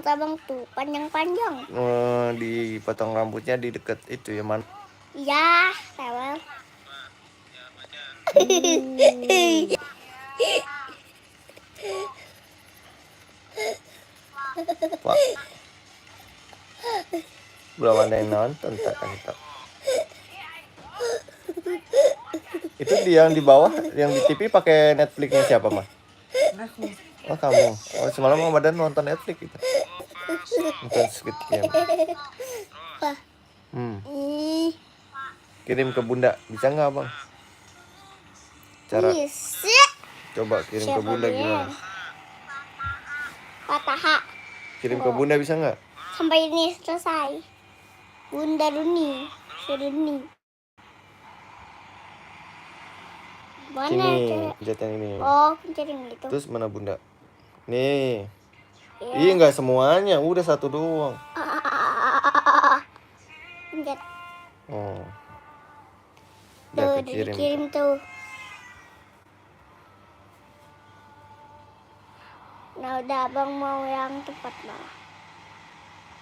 rambut abang tuh panjang-panjang. Dipotong rambutnya di deket itu ya, Man. Iya, rewel. Pak, belum ada yang nonton, tak kasih tau. Itu yang di bawah, yang di TV pakai Netflixnya siapa, mah? Oh, kamu. Oh, semalam Ramadan nonton Netflix gitu. Nonton Squid Game. Wah. Kirim ke Bunda, bisa nggak, Bang? Cara Bisa. coba kirim ke Siapa Bunda dia? gimana? Patah. Kirim ke Bunda bisa nggak? Sampai ini selesai. Bunda Duni, Seduni. Mana Sini, pencet yang ini. Oh, pencet yang itu. Terus mana Bunda? Nih. Ya. Ih, nggak semuanya, udah satu doang. Pencet. Oh. Tuh, udah dikirim tuh. Nah, udah abang mau yang cepat malah.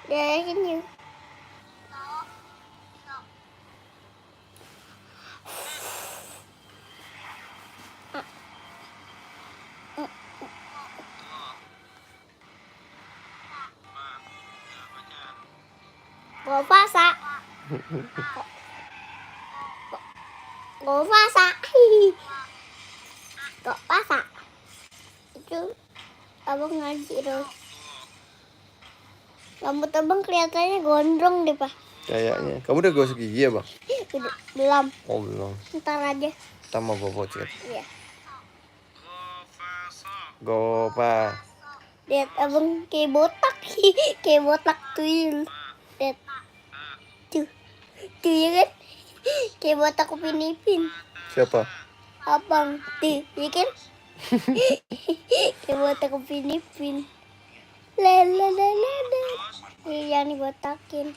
Udah ini. Gak pasa. Gak pasa. Gak pasa. Itu abang ngaji tuh. Rambut abang kelihatannya gondrong deh, Pak. Kayaknya. Kamu udah gosok gigi ya, Bang? Belum. Oh, belum. Ntar aja. Kita mau bobo cek. Iya. Gopa. Lihat abang kayak botak. Kayak botak tuyul. Lihat. Tuh. Tuh ya kan? Kayak botak Upin Ipin. Siapa? Abang. Tuh, ya kan? Kayak botak Upin Ipin. Lalalala. Jangan dibotakin.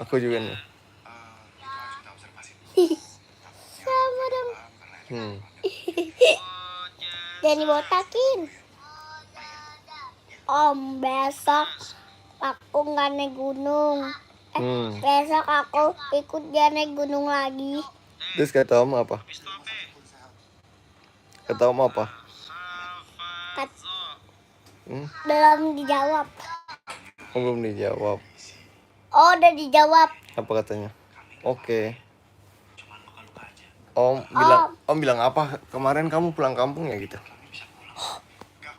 Aku juga nih. Sama dong. Jangan dibotakin. Om, besok aku nggak naik gunung. Besok aku ikut dia naik gunung lagi. Terus kata Om apa? Kata Om apa? Belum dijawab. Oh, belum dijawab. Oh, udah dijawab. Apa katanya? Oke. Om bilang apa? Kemarin kamu pulang kampung ya gitu?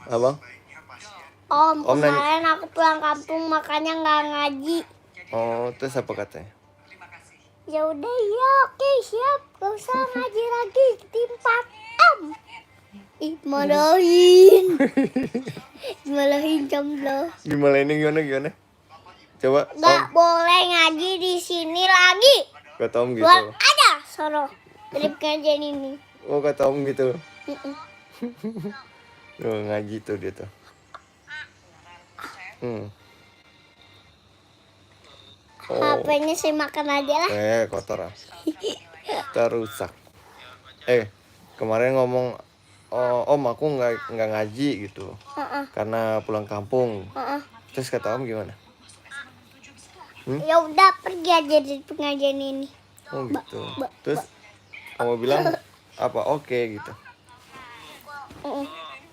Abang? Om, kemarin aku pulang kampung makanya nggak ngaji. Oh, terus apa katanya? Ya udah ya, oke siap. Gak usah ngaji lagi, timpat Om. Dimalahin jomblo. Gimana? Coba. Gak boleh ngaji di sini lagi. Kata Om gitu. Buat aja, sono. Dari pengajian ini. Oh, kata Om gitu. Tuh, ngaji tuh dia tuh. HP-nya saya makan aja lah. Kotor ah. Terusak. Kemarin ngomong, Om aku nggak ngaji gitu. Karena pulang kampung. Terus kata Om gimana? Ya udah pergi aja dari pengajian ini. Oh gitu. Terus Om bilang apa? Oke gitu.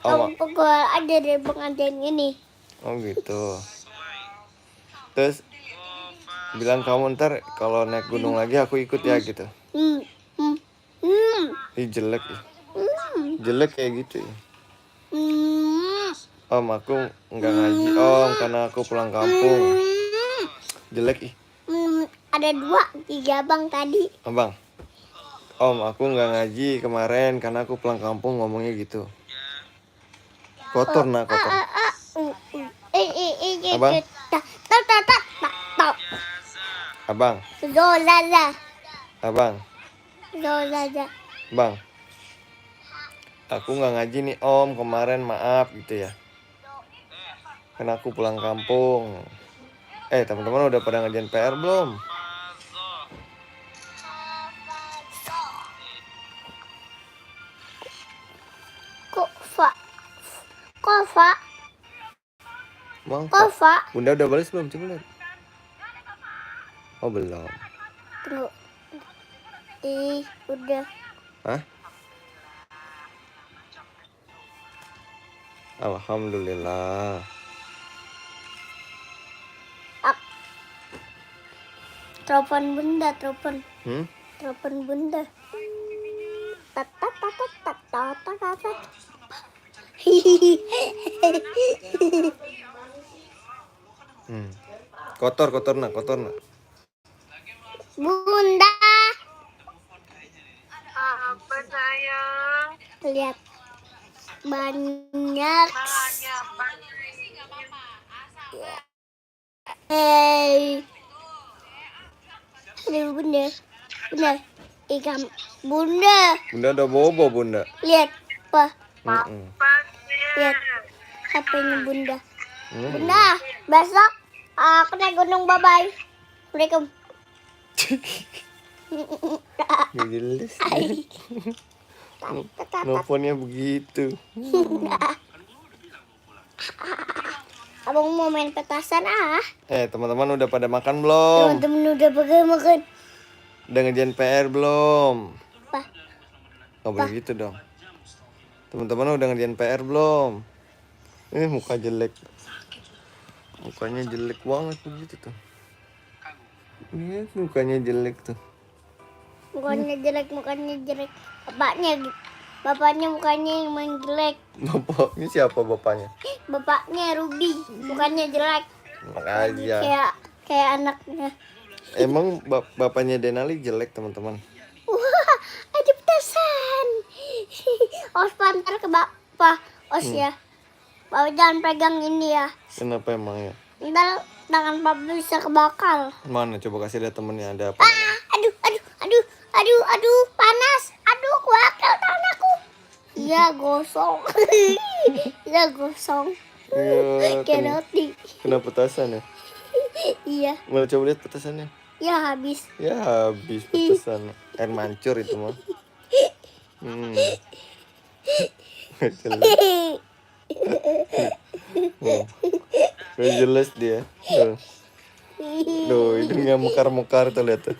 Om keluar aja dari pengajian ini. Oh gitu. Terus bilang kamu ntar kalau naik gunung lagi aku ikut ya gitu. Ih, jelek ya. Jelek kayak gitu ya. Om aku nggak ngaji Om karena aku pulang kampung. Jelek ih. Ada 2, 3 bang tadi. Abang. Om aku nggak ngaji kemarin karena aku pulang kampung, ngomongnya gitu. Kotor nak kotor. Abang. Abang. Zolala. Abang. Zolala. Bang. Aku nggak ngaji nih Om kemarin, maaf gitu ya. Karena aku pulang kampung. Teman-teman udah pada ngerjain PR belum? Mau Bang, Pak. Bunda udah balas belum? Coba lihat. Oh, belum. Tunggu. Udah. Hah? Alhamdulillah. Telepon Bunda, telepon. Hmm? Telepon Bunda. Tat. Kotor nak. Bunda, Apa sayang? lihat banyak. Hey, aduh Bunda, ikan Bunda, Bunda udah bobo, Bunda. lihat apa? Mm-mm. Lihat HP-nya Bunda. Hmm. Bunda, besok aku naik gunung, bye-bye. Assalamualaikum. Gak jelas. Nelfonnya begitu. Abang mau main petasan Teman-teman udah pada makan belum? Teman-teman udah makan. Udah ngerjain PR belum? Apa? Gak boleh gitu dong. Teman-teman udah ngerjain PR belum? Muka jelek. Mukanya jelek banget begitu tuh. Iya, mukanya jelek tuh. Mukanya jelek. Bapaknya mukanya yang main jelek. Bapaknya siapa bapaknya? Bapaknya Ruby, mukanya jelek. Makanya. Kayak anaknya. Emang bapaknya Denali jelek, teman-teman? Wah, ada petasan. Os pantar ke bapak. Os ya. Bapak jangan pegang ini ya. Kenapa emang ya? Ntar tangan papa bisa kebakar. Mana coba kasih lihat temennya ada apa? Aduh, panas. Aduh, bakal tanganku. Iya, gosong. Iya, Kayak roti. kena petasan ya? Iya, Mana coba lihat petasannya? ya habis. Ya habis petasan. Air mancur itu mah. Jelas. Gak jelas dia. Duh, hidungnya mekar-mekar tuh lihat tuh.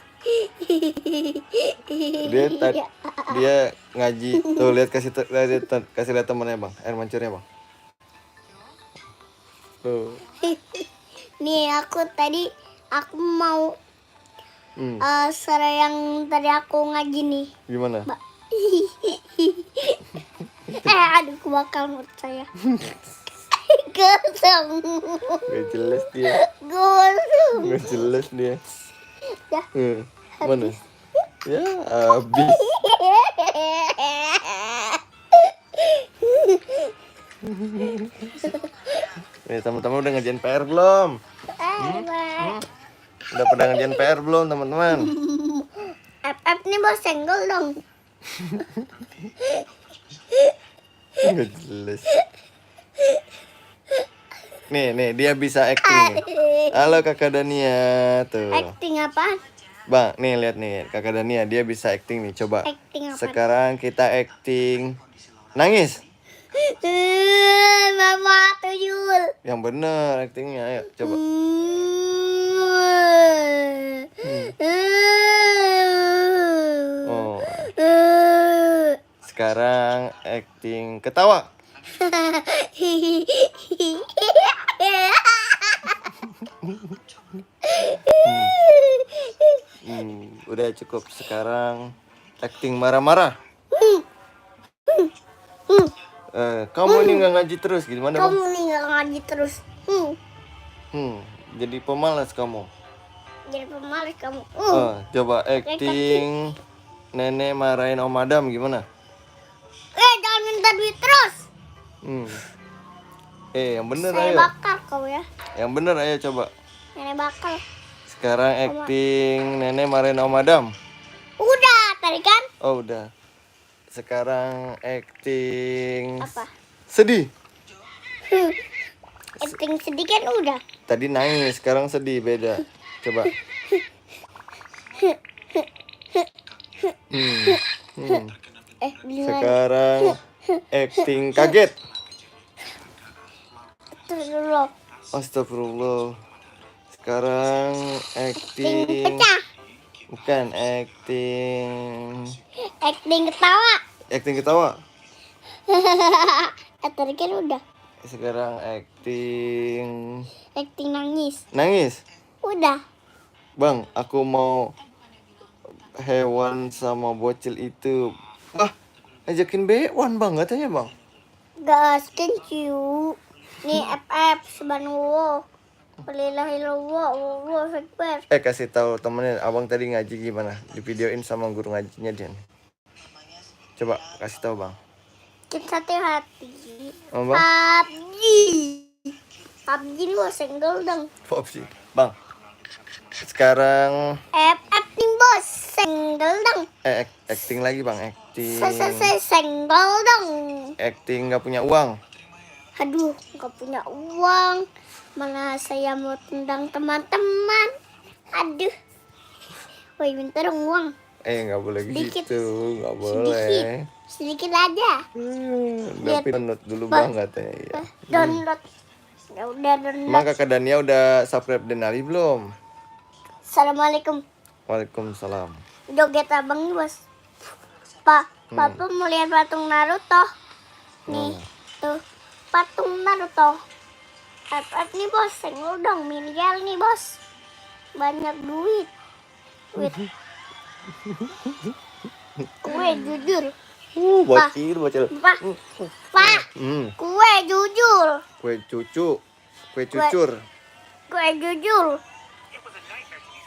Dia ngaji. Tuh lihat kasih lihat temennya, Bang. Air mancurnya, Bang. Tuh. Nih aku mau suara yang tadi aku ngaji nih. Gimana? Aduh, kebakar mulut saya. Gosong. Gak jelas dia. Gosong. Gak jelas dia. Ya. Mana? Ya habis. Teman-teman udah ngerjain PR belum? Udah pada ngerjain PR belum, teman-teman? FF nih bos senggol dong. Gak jelas. Nih dia bisa acting nih. Halo Kakak Dania tuh. Acting apa? Bang, nih lihat nih Kakak Dania, dia bisa acting nih. Coba. Acting apa? Sekarang kita acting nangis. Mama tuyul. Yang bener actingnya, ayo coba. Oh. Sekarang acting ketawa. Udah cukup. Sekarang acting marah-marah. Kamu ini nggak ngaji terus gimana, Bang? Kamu nih nggak ngaji terus. Jadi pemalas kamu. Jadi pemalas kamu. Coba acting nenek marahin Om Adam gimana? Jangan minta duit terus. Yang bener Saya ayo. bakar kau ya. Yang bener ayo coba. Nenek bakal. Sekarang acting nenek marahin Om Adam. Udah tadi kan? Oh udah. Sekarang acting Apa? sedih. Acting sedih kan udah. Tadi nangis, sekarang sedih, beda. Coba. Gimana? Sekarang acting kaget. Terus dulu. Astagfirullah. Sekarang Acting acting. pecah. Bukan acting. Acting ketawa. Acting ketawa. Tadi kan udah. Sekarang acting. Acting nangis. Nangis. Udah. Bang, aku mau hewan sama bocil itu. Ah, ajakin bewan bang katanya bang. Gas kencyu. Nih FF subhanallah. Walillahillallah. Allahu akbar. Kasih tahu temennya, abang tadi ngaji gimana? Divideoin sama guru ngajinya dia. Coba kasih tahu bang. Kita hati. Oh, bang? PUBG. PUBG ini bos senggol dong. PUBG. Bang. Sekarang FF nih bos senggol dong. acting lagi bang, acting. Senggol dong. Acting nggak punya uang. Aduh, nggak punya uang. Mana saya mau tendang teman-teman. Aduh. Woi, minta dong uang. Nggak boleh Sedikit. gitu, nggak boleh. Sedikit aja. Udah download dulu bang katanya. Ya. Download. Ya udah download. Emang kakak Dania udah subscribe Denali belum? Assalamualaikum. Waalaikumsalam. Joget abang nih bos. Papa mau lihat patung Naruto. Nih, tuh patung Naruto. FF nih bos, senggol dong, miliar nih bos. Banyak duit. Kue jujur. Bocil. Pak, kue jujur. Kue cucur. Kue jujur.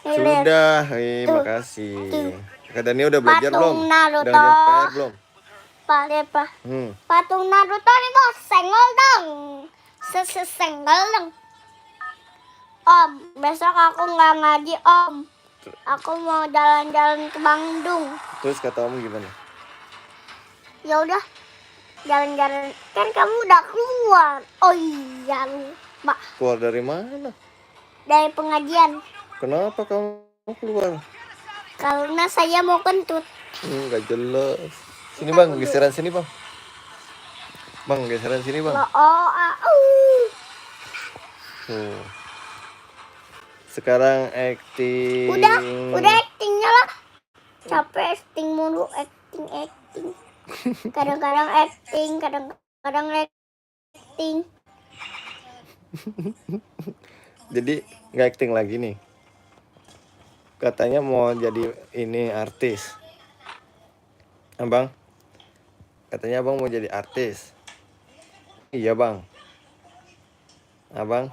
Sudah, makasih. Kakak Dania udah belajar belum? Patung Naruto. Udah ngerjain PR belum? Pak, lihat pak. Patung Naruto nih bos, senggol dong. Senggol dong. Om, besok aku nggak ngaji om. Aku mau jalan-jalan ke Bandung. Terus kata om gimana? Ya udah, jalan-jalan. Kan kamu udah keluar. Oh iya lupa. Keluar dari mana? Dari pengajian. Kenapa kamu keluar? Karena saya mau kentut. Nggak jelas. Sini bang, geseran sini bang. Bang, geseran sini bang. Tuh. Sekarang acting. Udah actingnya lah. Capek acting mulu, acting. Kadang-kadang acting, kadang-kadang acting. Jadi nggak acting lagi nih. Katanya mau jadi ini artis. Abang? Katanya abang mau jadi artis. Iya bang. Abang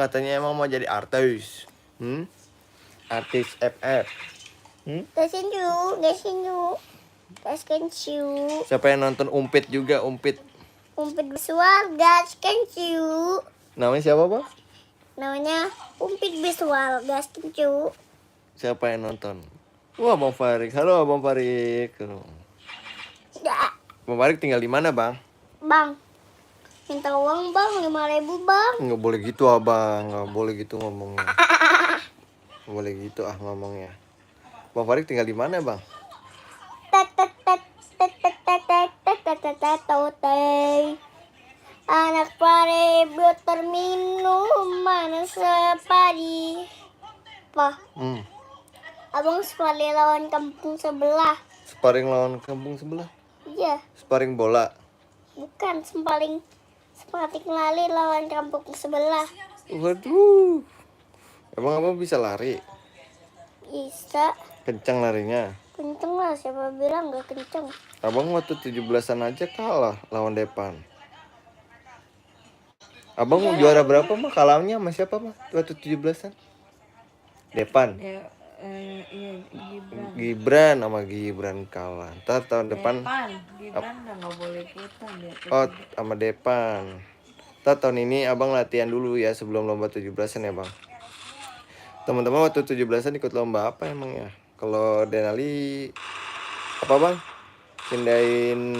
katanya emang mau jadi artis. Artis FF. Gas kencyu. Siapa yang nonton Umpit juga, Umpit? Umpit visual, gas kencyu. Namanya siapa bang? Namanya Umpit visual, gas kencyu. Siapa yang nonton? Wah Bang Farik. Halo Bang Farik. Bang Farik tinggal di mana bang? Bang, minta uang bang, 5.000 bang. Nggak boleh gitu abang, nggak boleh gitu ngomongnya. Nggak boleh gitu ngomongnya. Bang Farik tinggal di mana bang? Anak parebut terminum mana sepadi. Wah, abang sekali lawan kampung sebelah. Sparring lawan kampung sebelah? Iya. Sparring bola? Bukan, sempaling lari lawan kampung sebelah. Waduh. Emang abang bisa lari? Bisa. Kencang larinya? Kenceng lah, siapa bilang gak kenceng. Abang waktu 17-an aja kalah lawan Depan. Abang mau juara berapa mah kalahnya sama siapa mah waktu 17-an? Depan. Iya, Gibran sama Gibran kalah. Ntar tahun depan. Gibran udah nggak boleh ikutan dia. Oh, sama Depan. Ntar tahun ini abang latihan dulu ya sebelum lomba 17-an ya bang. Teman-teman waktu 17-an ikut lomba apa emang ya? Kalau Denali apa bang? Pindahin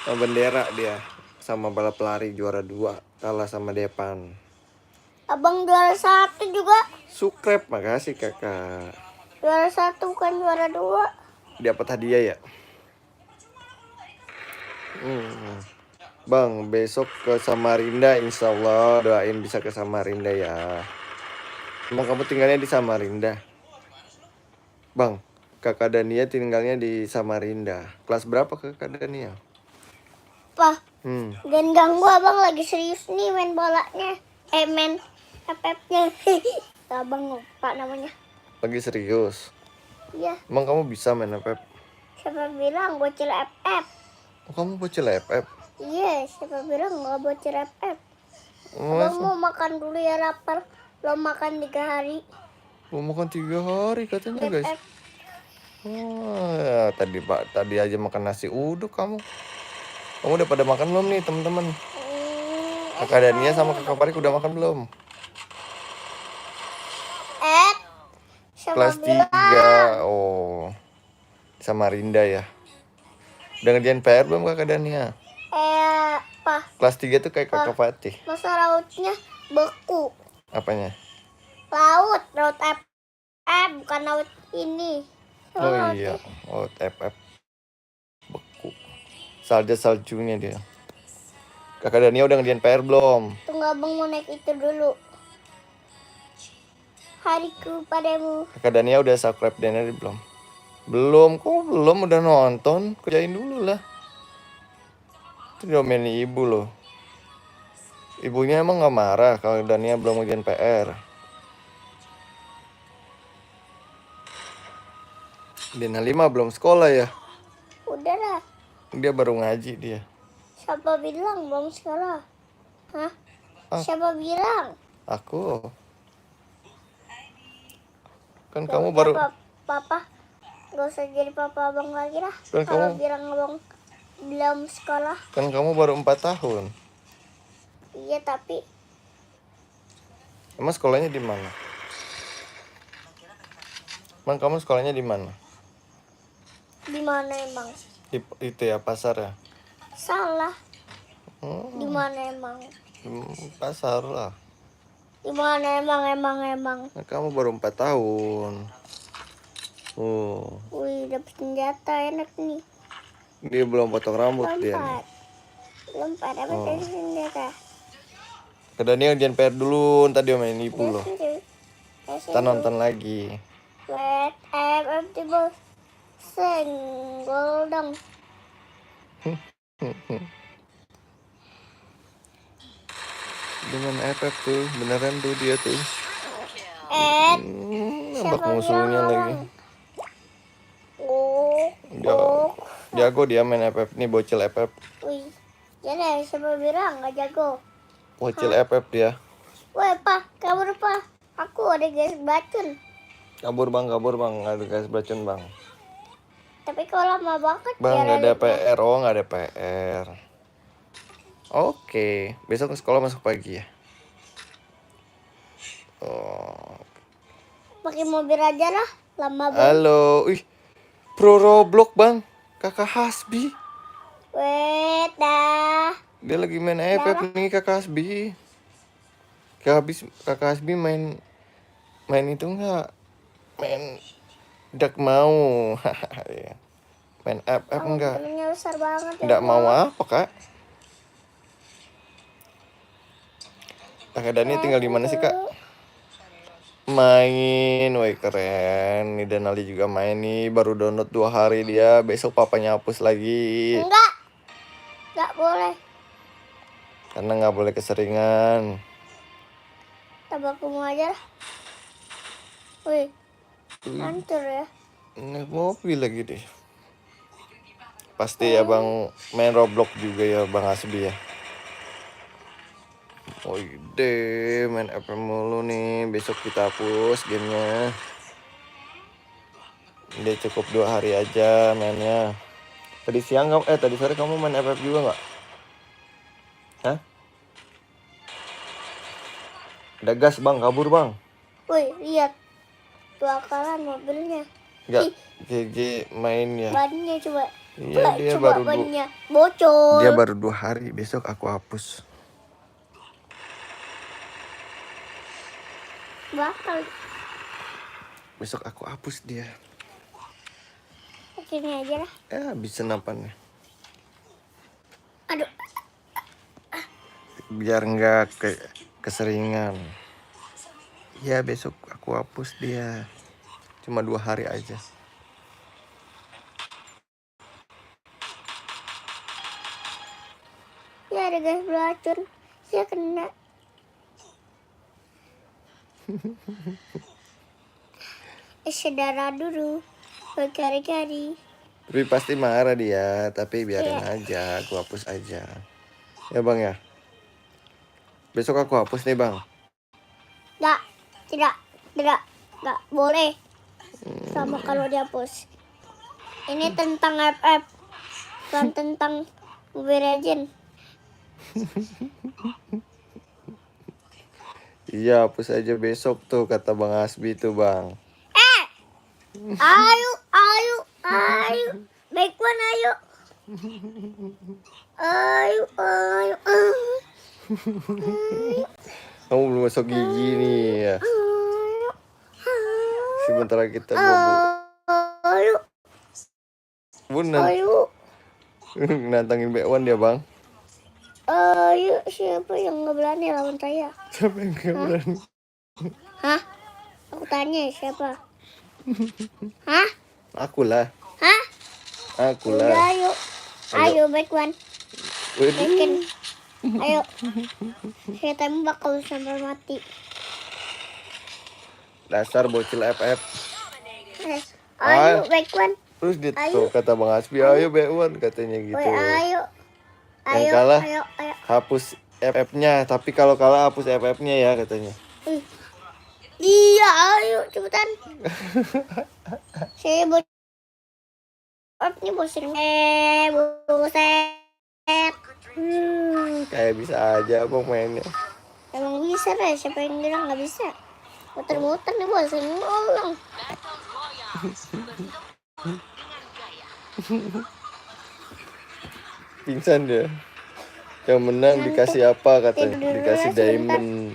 bendera dia sama balap lari juara 2 kalah sama Depan. Abang juara 1 juga. Sukrep, makasih kakak. Juara 1 bukan juara 2. Dapat hadiah ya? Bang, besok ke Samarinda, insya Allah doain bisa ke Samarinda ya. Emang kamu tinggalnya di Samarinda? Bang, kakak Dania tinggalnya di Samarinda. Kelas berapa kakak Dania? Pa, Hmm, dan ganggu abang lagi serius nih main bolanya. Main FF-nya. Abang lupa namanya. lagi serius. Iya, Emang kamu bisa main FF? siapa bilang bocil FF? Oh, kamu bocil FF? Iya, siapa bilang nggak bocil FF? Masa? Abang mau makan dulu ya, lapar. Belum makan 3 hari. Mau makan 3 hari katanya guys. FF. Wah, tadi aja makan nasi uduk kamu. Kamu udah pada makan belum nih teman-teman? Kakak Dania sama kakak Parik udah makan belum? Siapa Kelas bilang? 3. Oh, Samarinda ya. Udah ngerjain PR belum kakak Dania? Pa, Kelas 3 tuh kayak kakak Fatih. masa lautnya beku. Apanya? Laut FF, bukan laut ini. Oh iya, oh FF beku. Saljunya dia. Kakak Dania udah ngerjain PR belum? Tunggu abang mau naik itu dulu. Hariku padamu. Kakak Dania udah subscribe Dania belum? Belum, kok belum udah nonton? Kerjain dulu lah. Itu diomelin ibu loh. Ibunya emang gak marah kalau Dania belum ngerjain PR. Dina 5 belum sekolah ya? Udah lah. Dia baru ngaji dia. Siapa bilang belum sekolah? Hah? Ah. Siapa bilang? Aku. Kan Gak kamu usah, baru Papa. Gak usah jadi papa abang lagi lah. Kan Kalau kamu- bilang abang belum sekolah. kan kamu baru 4 tahun. Iya tapi Emang sekolahnya di mana? Emang kamu sekolahnya di mana? di mana emang? Itu ya pasar ya? Salah. Hmm, Di mana emang? pasar lah. Di mana emang? Nah, kamu baru 4 tahun. Oh, Wih, dapet senjata enak nih. dia belum potong rambut dia nih. Lompat dapet Oh. senjata. Kedania ngerjain PR dulu, ntar dia main ibu loh. Kita nonton lagi. Let FF bos. Senggol dong. Dengan FF tuh, beneran tuh dia tuh. Nembak siapa musuhnya bilang lagi. abang? Oh, Ja- Jago dia main FF nih, bocil FF. wih. Jadi siapa bilang nggak jago? Bocil FF dia. Woi, Pa, kabur, Pa. Aku ada gas bacun. Kabur bang, ada gas beracun bang. Tapi kalau lama banget Bang biar nggak ada adiknya- PR, oh nggak ada PR. Oke, besok ke sekolah masuk pagi ya. Oh, pakai mobil aja lah. Lama banget. halo, ih, pro Roblox bang, kakak Hasbi. Wait dah. Dia lagi main FF nih kakak Hasbi. Kakak Hasbi main itu nggak? Main Dak mau. Iya. Main FF enggak? Temennya besar banget ya. Enggak mau apa kak? Kakak Dani tinggal di mana sih kak? Main, woi keren. Nih dan Ali juga main nih, baru download 2 hari dia. Besok papanya hapus lagi. Enggak boleh. Karena nggak boleh keseringan. Tabak kamu aja lah. Wih, hancur ya. Naik mobil lagi deh. Pasti ya bang main Roblox juga ya bang Hasbi ya. Oh ide main FF mulu nih. Besok kita hapus gamenya. Dia cukup 2 hari aja mainnya. Tadi sore kamu main FF juga nggak? Hah? Ada gas bang, kabur bang. Wih, lihat. Dua akalan mobilnya. Enggak, GG main ya. Bannya coba. Iya dia coba baru bannya. Bocor. dia baru 2 hari. Besok aku hapus. Bakal. Besok aku hapus dia. Gini aja lah. Habis senapannya. Aduh. biar nggak keseringan. Ya besok aku hapus dia, cuma 2 hari aja. Ya ada gas beracun. Saya kena. Saudara dulu. Berkali-kali. Tapi pasti marah dia, tapi biarin Iya. aja, aku hapus aja. Ya bang ya. Besok aku hapus nih bang. Tidak boleh. Sama kalau dihapus. Ini tentang FF, bukan tentang Mobile Legend. Iya hapus aja besok tuh kata Bang Asbi tuh bang. Ayo. Baik Wan, ayo. Ayo. Kamu belum masuk gigi nih ya. Sebentar kita bobo. Ayo. Bun nantangin Bekwan dia bang. Ayo, siapa yang nggak berani lawan saya? Siapa yang gak berani? Hah? Aku tanya siapa? Hah? Aku lah. Hah? Aku Udah, lah. ayo baik Wan. Waduh. Baikin. Ayo. Saya tembak kalau sampai mati. Dasar bocil FF. Ayo baik Wan. Terus dia Ayo. tuh kata Bang Asbi, ayo Bekwan katanya gitu. Woi, ayo. Yang Ayo, kalah ayo. hapus FF-nya, tapi kalau kalah hapus FF-nya ya katanya. Iya, ayo cepetan. Saya ini bosan. Buset. Kayak bisa aja abang mainnya. Emang bisa deh, siapa yang bilang nggak bisa? Muter-muter nih bosan ulang. Pingsan dia. Yang menang dikasih apa katanya? Tidur dulu Dikasih ya, sebentar. diamond.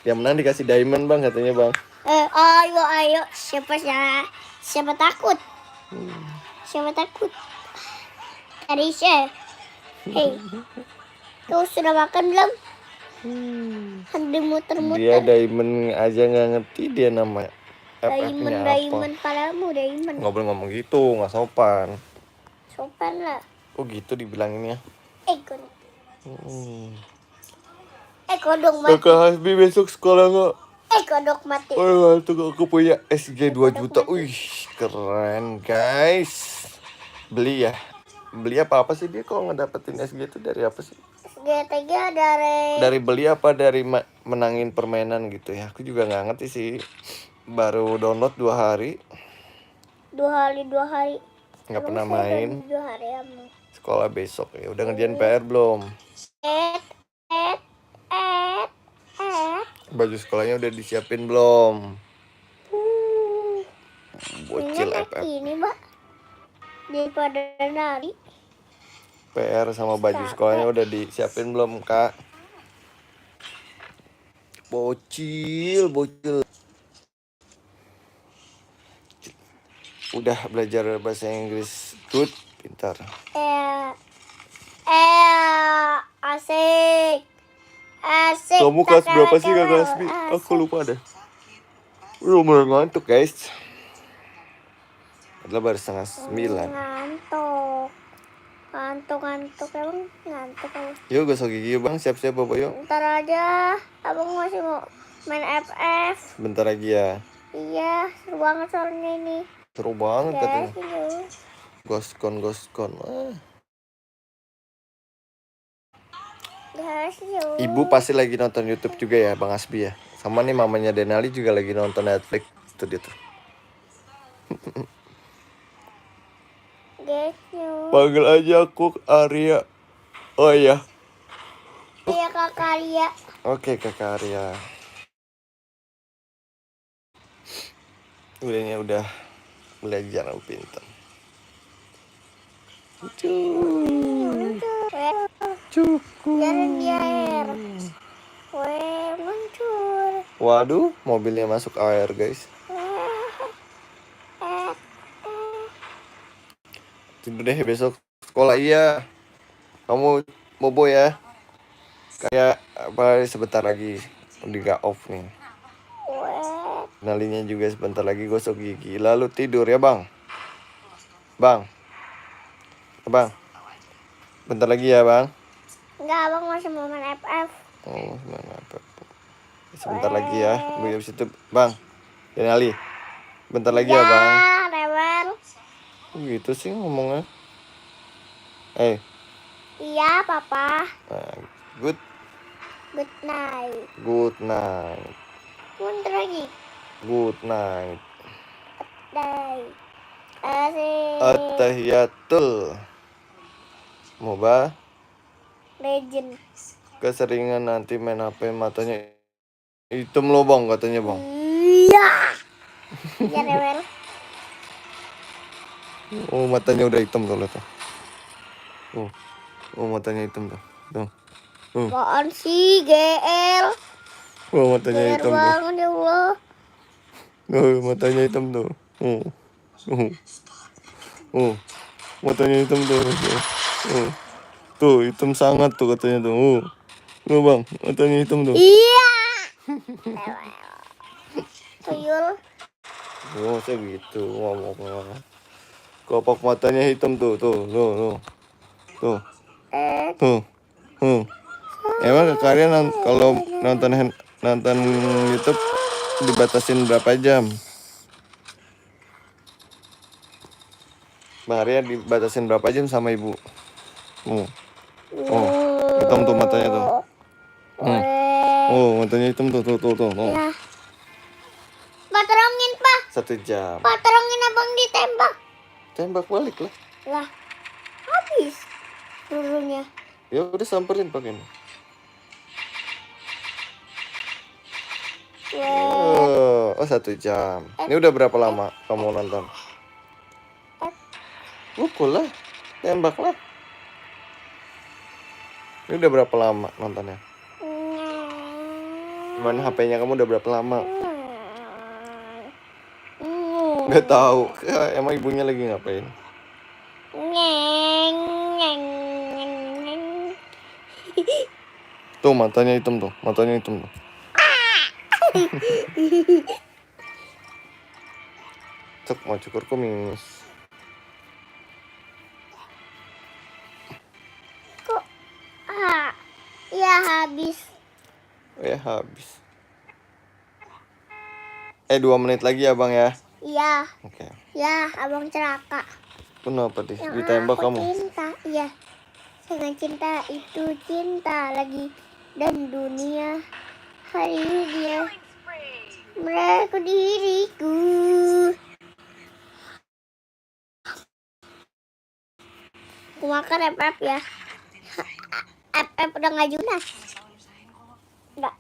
Yang menang dikasih diamond bang katanya bang. Ayo. Siapa takut? Siapa takut? Arisha. Hei. Kau sudah makan belum? Hendak muter-muter. Dia diamond aja nggak ngerti dia nama FF-nya apa. Diamond padamu, diamond. Nggak boleh ngomong gitu, nggak sopan. Sopan lah. Oh gitu dibilanginnya. Kodok mati. Kakak Hasbi besok sekolah nggak? Kodok mati. Oh, tuh aku punya SG 2 juta. Wih, keren guys. Beli ya? Beli apa sih dia kalau ngedapetin SG itu dari apa sih? SG3 dari Dari beli apa dari menangin permainan gitu ya? Aku juga nggak ngerti sih. Baru download 2 hari. 2 hari. Nggak pernah main. 2 hari kamu. Sekolah besok ya. Udah ngerjain PR belum? Baju sekolahnya udah disiapin belum? Bocil Ingat FF. ini, Mbak. Daripada nari. PR sama baju sekolahnya udah disiapin belum, Kak? Bocil. Udah belajar bahasa Inggris good, pintar. Asik. Kamu kelas berapa sih Kak Hasbi? Aku lupa deh. Udah mulai ngantuk guys. Adalah baru 8:30. Ngantuk emang ngantuk kamu. Yuk gosok gigi bang, siap-siap bapak yuk. Bentar aja, abang masih mau main FF. Bentar lagi ya. Iya, seru banget soalnya ini. Seru banget katanya. Guys, Goskon. yuk. Ibu pasti lagi nonton YouTube juga ya Bang Asbi ya. Sama nih mamanya Denali juga lagi nonton Netflix. Itu dia tuh. Guys, yuk. Panggil aja aku Arya. Oh iya. Iya Kak Arya. Oke Kakak Arya. Udah belajar pintar. Cukup. Jalan di air. Muncul. Waduh, mobilnya masuk air guys. Tidur deh besok sekolah iya. Kamu bobo ya. Kayak apa sebentar lagi udah off nih. Weh. Nalinya juga sebentar lagi gosok gigi. Lalu tidur ya bang. Bang. Bang. Bentar lagi ya bang. Enggak, abang masih mau main FF. Oh mana apa. Sebentar lagi ya. Habis itu bang. Ya Ali. Bentar lagi ya bang. Rewel. Gitu sih ngomongnya. Iya, papa. Good Good night. night. Bentar lagi. Good night. Day. Asik. At-tahiyatul Moba. Legend. Keseringan nanti main HP matanya hitam loh bang katanya bang. Iya. Iya, rewel. Oh matanya udah hitam tuh lihat tuh. Oh matanya hitam tuh. Tuh. Apaan sih, GL? Oh matanya GL hitam tuh. banget ya Allah. Oh matanya hitam tuh. Matanya hitam tuh. Tuh hitam sangat tuh katanya tuh. Tuh bang matanya hitam tuh. Iya. Tuyul. Oh saya gitu ngomongnya. Kelopak matanya hitam tuh. Tuh. Emang kalian kalau nonton YouTube dibatasin berapa jam? Bang Arya dibatasin berapa jam sama ibu? Hitam tuh matanya tuh. Matanya hitam tuh. Ya. Pak, terongin, Pak. 1 jam. Pak, terongin abang ditembak. Tembak balik lah. Lah, habis pelurunya. Ya udah samperin pakai ini. Oh 1 jam. Ini udah berapa lama kamu nonton? Pukul lah, tembak lah. Ini udah berapa lama nontonnya? Mana HP-nya kamu udah berapa lama? Gak tahu. Emang ibunya lagi ngapain? Tuh matanya hitam tuh. Cek mau cukur kumis. Kok ya habis. Ya habis. 2 menit lagi ya bang ya. Iya. Oke. Ya, abang celaka. Kenapa deh? Yang Ditembak aku kamu? cinta, iya. Sangat cinta itu cinta lagi. Dan dunia hari dia mereka diriku. Aku makan FF ya. FF udah nggak Junas. Nggak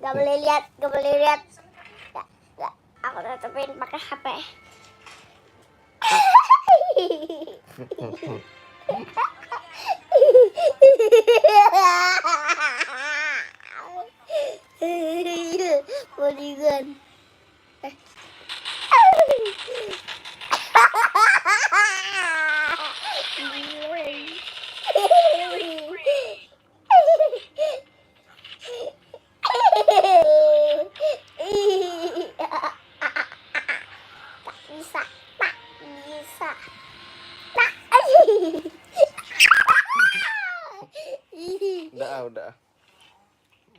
boleh lihat. Nggak. Aku tutupin pakai HP. Bodyguard. Bisa.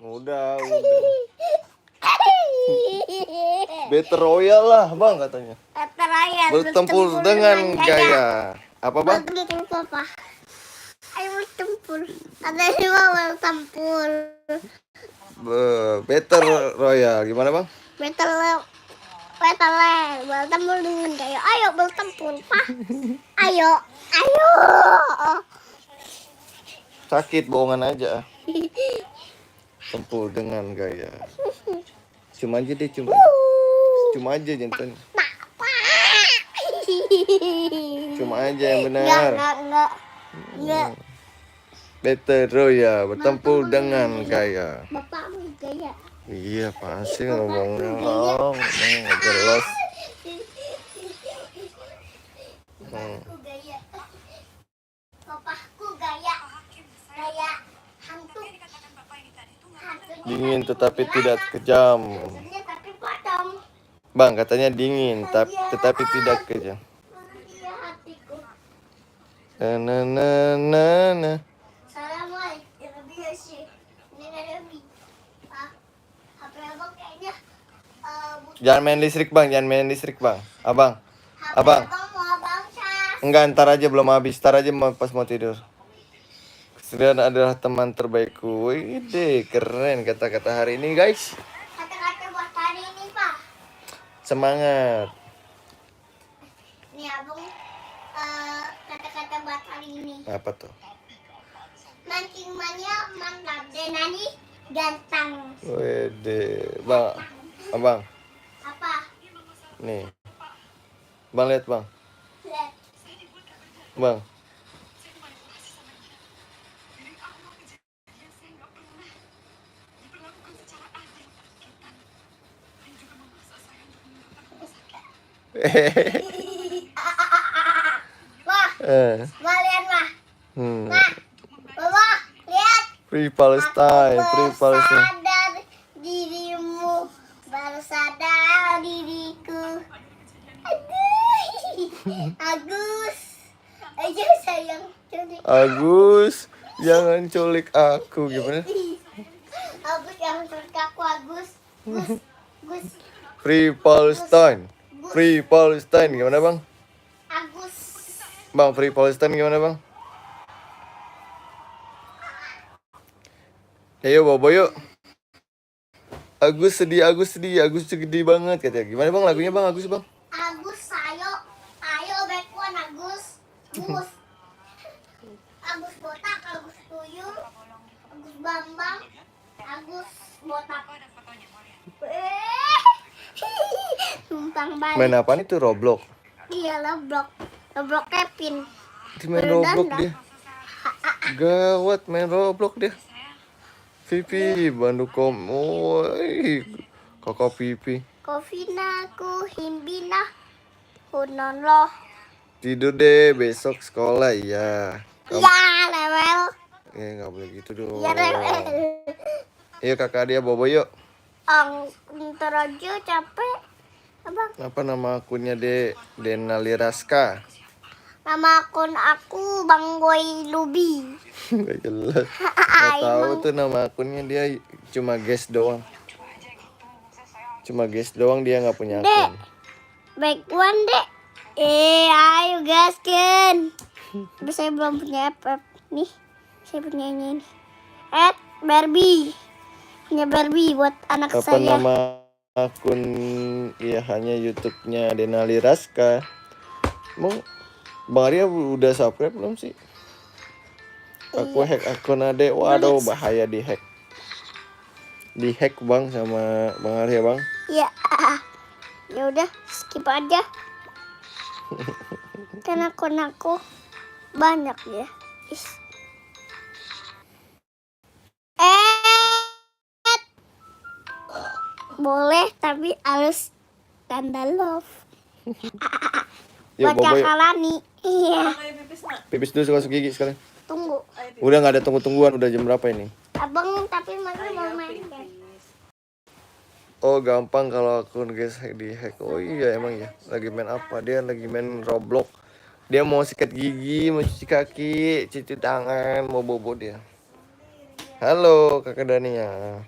Udah. Battle Royale lah bang katanya. Bertempur dengan gaya. Apa bang? Bertempur papa. Ayo bertempur. Katanya mau bertempur. Battle Royale gimana bang? Bertempur dengan gaya. Ayo bertempur pak. Ayo. Sakit bohongan aja. Tempur dengan gaya. Cuma aja deh cuma aja jantan. Cuma aja yang benar. Enggak. Battle Royale bertempur dengan gaya. Bapakmu gaya. Iya pasti ngomongnya ngomong nggak jelas. Bapakku gaya. Bapakku gaya. Gaya hantu. Dingin tetapi tidak kejam. Rasanya tapi padam. Bang, katanya dingin tetapi tidak kejam. Iya hatiku. Na na na na. Assalamualaikum. Ya lebih ya sih. Ini ada lebih. Ah, HP abang kayaknya butuh. Jangan main listrik bang, jangan main listrik bang. Abang, HP abang. abang mau abang cas. Enggak, ntar aja belum habis, ntar aja pas mau tidur. Kesedihan adalah teman terbaikku. Wih, keren kata-kata hari ini guys. Kata-kata buat hari ini pak. Semangat. Nih abang kata-kata buat hari ini. Apa tuh? Mancing mania mantap dan nani ganteng. Wede, bang, abang, Apa? nih, bang lihat bang, Lihat. bang. Wah, wah lihat wah. Hmm. Wah, wah, lihat. Free Palestine, Free Aku Palestine. sadar dirimu, baru sadar diriku. Aduh, Agus. Ayo sayang, culik. Agus, jangan culik aku, gimana? Agus yang culik aku, Agus. Gus, Gus, Free Palestine, Free Palestine, gimana bang? Agus. Bang, Free Palestine gimana bang? Ayo bobo yuk. Agus sedih, Agus sedih banget katanya. Gimana bang lagunya bang, Agus bang? Agus, ayo bekuan Agus. Gus. Agus botak, Agus tuyul, Agus bambang, Agus botak. Numpang balik. Main apaan itu, Roblox? Iya Roblox. Roblox Kevin. Main Roblox dia. Gawat main Roblox dia. Pipi bandukom, woi, kakak pipi. Kofina ku himbina hunon loh. Tidur deh, besok sekolah ya. Ya level. Nggak boleh gitu dong. Ya level. Ayo kakak dia bobo yuk. Ntar aja capek. Abang. Apa nama akunnya Denali Raska? Nama akun aku Bang Boy Lubi. Gak jelas. Gak tahu tuh nama akunnya, dia cuma guess doang. Cuma guess doang, dia nggak punya Dek, akun. baik one dek. Ayo gaskan. Tapi saya belum punya app. Nih, saya punya ini. Barbie. Punya Barbie buat anak Apa saya. nama akun? Ya hanya YouTube-nya Denali Raska. Mau Bang Arya udah subscribe belum sih? Aku hack akun adek. Waduh, bahaya di hack. Di hack bang sama Bang Arya bang. Ya, ya udah skip aja. Karena akun aku banyak ya. Boleh tapi harus tanda love. Yuk Buat bobo yuk. kakak Lani. Iya. Pipis dulu gosok gigi sekali. Tunggu. Udah nggak ada tunggu-tungguan, udah jam berapa ini? Abang tapi masih mau main game. Oh gampang kalau akun guys di hack. Oh iya emang ya. Lagi main apa? Dia lagi main Roblox. Dia mau sikat gigi, mau cuci kaki, cuci tangan, mau bobo dia. Halo kakak Dania.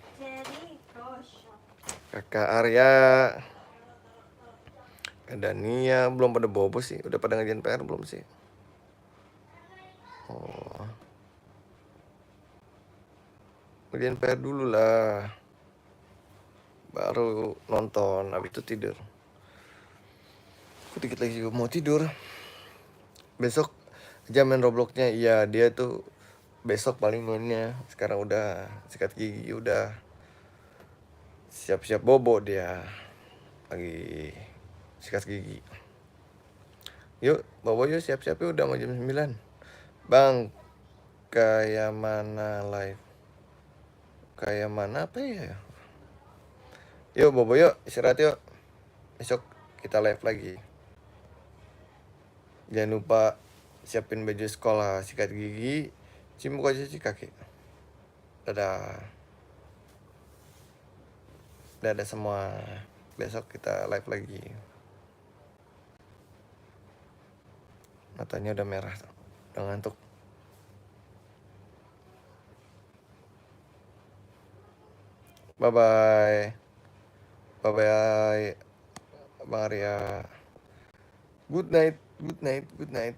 Kakak Arya. Kakak Dania belum pada bobo sih. Udah pada ngerjain PR belum sih? Oh. Ngerjain PR dulu lah. Baru nonton, habis itu tidur. Aku dikit lagi juga mau tidur. Besok aja main Robloxnya. Iya dia tuh besok paling mainnya. Sekarang udah sikat gigi, udah siap-siap bobo dia. Lagi sikat gigi. Yuk bobo yuk, siap-siap yuk, udah mau jam 9. Bang, kayak mana live? Kayak mana apa ya? Yuk bobo yuk, istirahat yuk. Besok kita live lagi. Jangan lupa siapin baju sekolah, sikat gigi, cuci muka, cuci kaki. Dadah. Dadah semua. Besok kita live lagi. Matanya udah merah, udah ngantuk. Bye bye. Bye bye Bang Arya. Good night, good night, good night.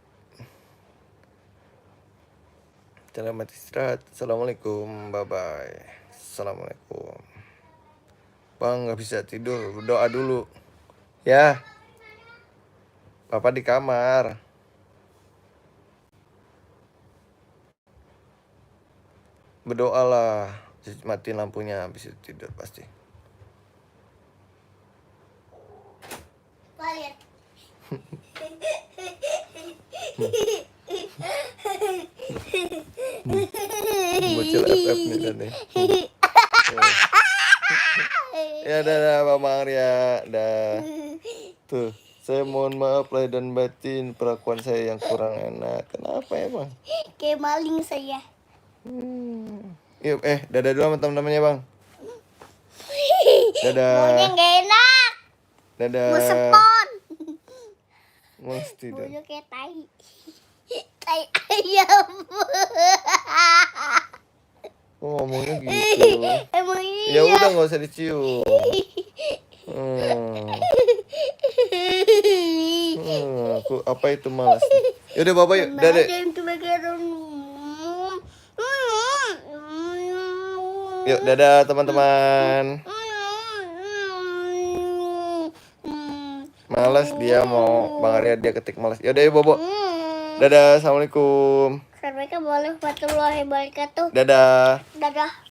Selamat istirahat. Assalamualaikum. Bye bye. Assalamualaikum. Bang nggak bisa tidur, berdoa dulu. Ya. Papa di kamar. Berdoalah. Matiin lampunya habis itu tidur pasti. Lihat. Bocil FF nih tadi. Ya dadah Bang Arya. Dah. Tuh, saya mohon maaf lahir dan batin perlakuan saya yang kurang enak. Kenapa ya Bang? Kayak maling saya. Yuk, dadah dulu sama teman-temannya Bang. Dadah. Maunya nggak enak. Dadah. Mau sepon. Males tidur. Maunya kayak tai. Tai ayam. Oh, ngomongnya gitu. Emang Ya iya. udah nggak usah dicium. Apa itu malas? Yaudah Bapak yuk. Dadah. Yuk, dadah teman-teman. Malas dia mau Bang Arya dia ketik malas. Yaudah yuk Bobo. Dadah, assalamualaikum. Assalamualaikum warahmatullahi wabarakatuh. Dadah. Dadah.